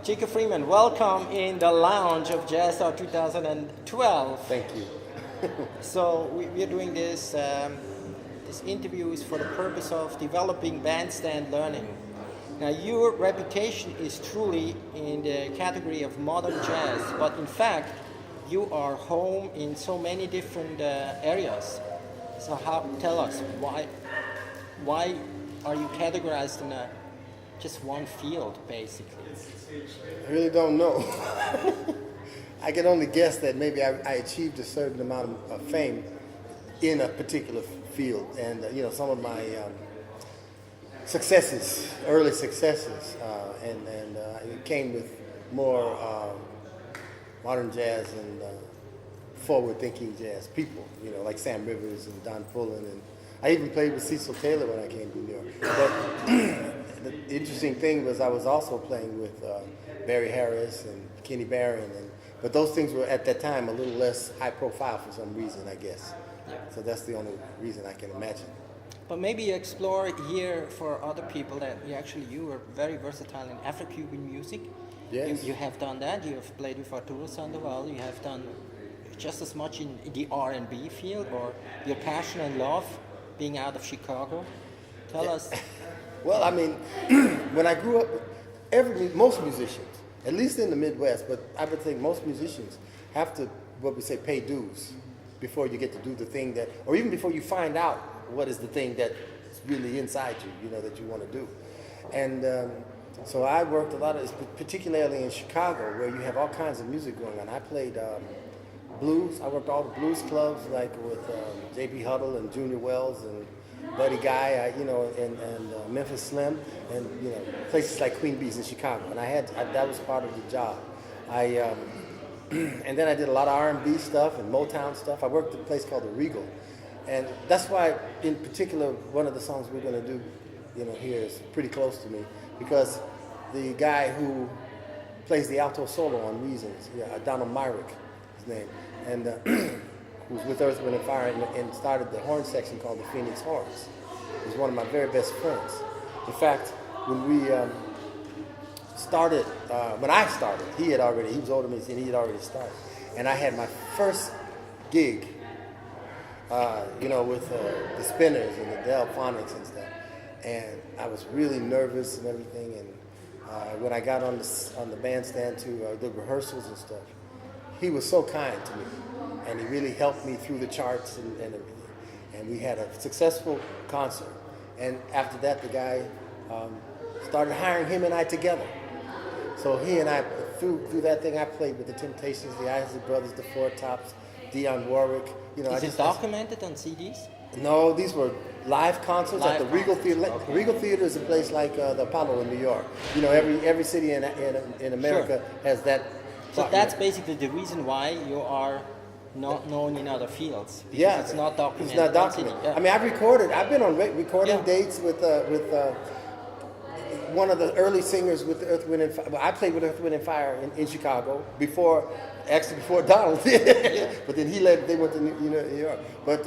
Chico Freeman, welcome in the lounge of Jazzaar 2012. Thank you. So we are doing this. This interview is for the purpose of developing bandstand learning. Now, your reputation is truly in the category of modern jazz, but in fact, you are home in so many different areas. So, tell us why are you categorized in just one field, basically? I really don't know. I can only guess that maybe I achieved a certain amount of fame in a particular field, and some of my successes, early successes, and it came with more modern jazz and forward-thinking jazz people, like Sam Rivers and Don Pullen, and I even played with Cecil Taylor when I came to New York. But the interesting thing was I was also playing with Barry Harris and Kenny Barron, but those things were at that time a little less high profile for some reason, I guess. Yeah. So that's the only reason I can imagine. But maybe explore here for other people that you are very versatile in Afro-Cuban music. Yes. You have done that. You have played with Arturo Sandoval. You have done just as much in the R&B field, or your passion and love being out of Chicago. Tell us. Well, I mean, when I grew up, most musicians, at least in the Midwest, but I would think most musicians have to, what we say, pay dues before you get to do the thing that, or even before you find out what is the thing that's really inside you, that you want to do. And so I worked a lot particularly in Chicago, where you have all kinds of music going on. I played blues. I worked all the blues clubs, like with J.B. Huddle and Junior Wells and Buddy Guy, and Memphis Slim, and places like Queen Bee's in Chicago. And that was part of the job. And then I did a lot of R&B stuff and Motown stuff. I worked at a place called the Regal, and that's why, in particular, one of the songs we're going to do, here is pretty close to me, because the guy who plays the alto solo on Reasons, Donald Myrick, his name, and who's with Earth, Wind & Fire and started the horn section called the Phoenix Horns. He's one of my very best friends. In fact, when we when I started, he was older than me, and he had already started. And I had my first gig, with the Spinners and the Delphonics and stuff. And I was really nervous and everything. And when I got on the bandstand to the rehearsals and stuff, he was so kind to me, and he really helped me through the charts and everything. And we had a successful concert. And after that, the guy started hiring him and I together. So he and I, through that thing, I played with the Temptations, the Isley Brothers, the Four Tops, Dionne Warwick. Is it documented on CDs? No, these were live concerts at the Regal Theater. Okay. Regal Theater is a place like the Apollo in New York. Every city in America has that. So that's basically the reason why you are not known in other fields. Yeah, it's not documented. It's not documented. Yeah. I mean, I've been on recording dates with one of the early singers with Earth, Wind & Fire. Well, I played with Earth, Wind & Fire in Chicago before Donald did. But then they went to New York. But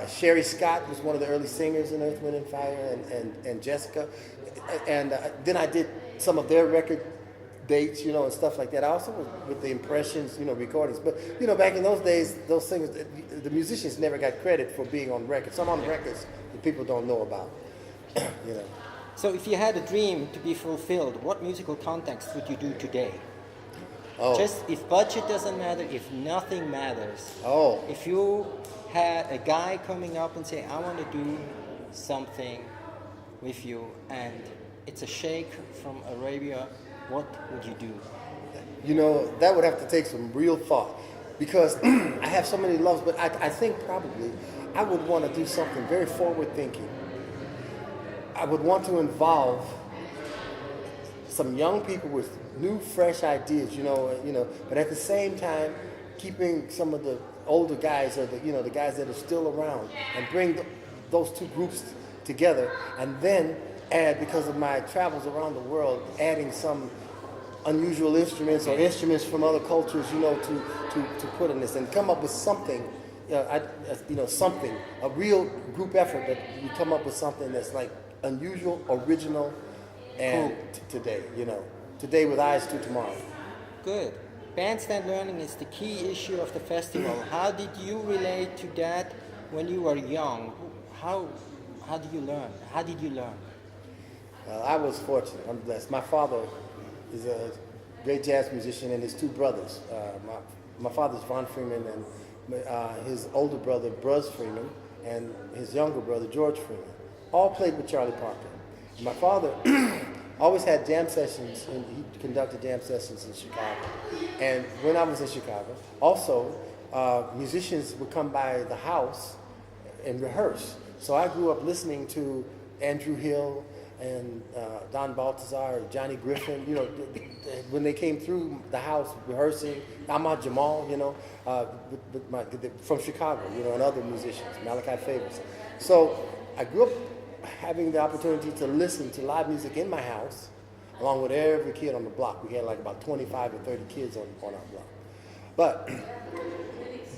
Sherry Scott was one of the early singers in Earth, Wind & Fire, and Jessica. And then I did some of their record dates, and stuff like that. I also was with the Impressions, recordings. But, back in those days, those singers, the musicians never got credit for being on records. Some on records that people don't know about, So if you had a dream to be fulfilled, what musical context would you do today? Oh. Just if budget doesn't matter, if nothing matters. Oh. If you had a guy coming up and say, I want to do something with you, and it's a sheikh from Arabia, what would you do? That would have to take some real thought, because I have so many loves, but I think probably I would want to do something very forward-thinking. I would want to involve some young people with new, fresh ideas, but at the same time, keeping some of the older guys or the guys that are still around, and bring those two groups together, and then add, because of my travels around the world, adding some unusual instruments or instruments from other cultures, to put in this, and come up with something, something, a real group effort that we come up with something that's like unusual, original, and today, today with eyes to tomorrow. Good. Bandstand learning is the key issue of the festival. How did you relate to that when you were young? How did you learn? How did you learn? I was fortunate. I'm blessed. My father is a great jazz musician, and his two brothers. My father's Von Freeman, and his older brother, Bruz Freeman, and his younger brother, George Freeman, all played with Charlie Parker. My father always had jam sessions, and he conducted jam sessions in Chicago. And when I was in Chicago, also, musicians would come by the house and rehearse. So I grew up listening to Andrew Hill and Don Balthazar, Johnny Griffin, you know, when they came through the house rehearsing, Ahmad Jamal, you know, from Chicago, you know, and other musicians, Malachi Favors. So I grew up having the opportunity to listen to live music in my house, along with every kid on the block. We had like about 25 or 30 kids on our block. But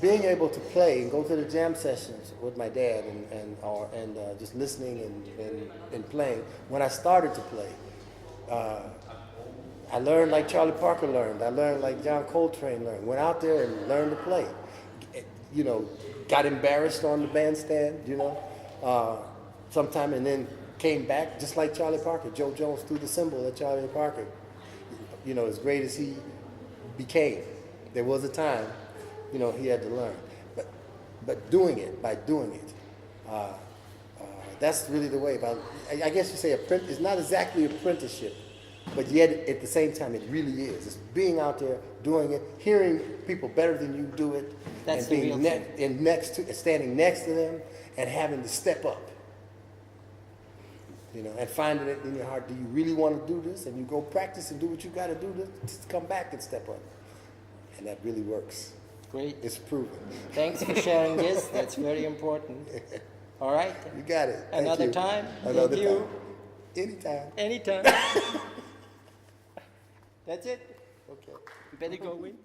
being able to play and go to the jam sessions with my dad and just listening and playing, when I started to play, I learned like Charlie Parker learned. I learned like John Coltrane learned. Went out there and learned to play. You know, got embarrassed on the bandstand, you know, sometime, and then came back just like Charlie Parker. Joe Jones threw the cymbal at Charlie Parker. You know, as great as he became, there was a time, you know, he had to learn. But doing it, by doing it, that's really the way. I guess you say it's not exactly apprenticeship, but yet at the same time it really is. It's being out there, doing it, hearing people better than you do it, that's and being standing next to them and having to step up. You know, and finding it in your heart, do you really want to do this? And you go practice and do what you got to do to come back and step up. And that really works. Great. It's proven. Thanks for sharing this. That's very important. All right. You got it. Another time. Another Thank you. Anytime. Anytime. That's it. Okay. You better go in.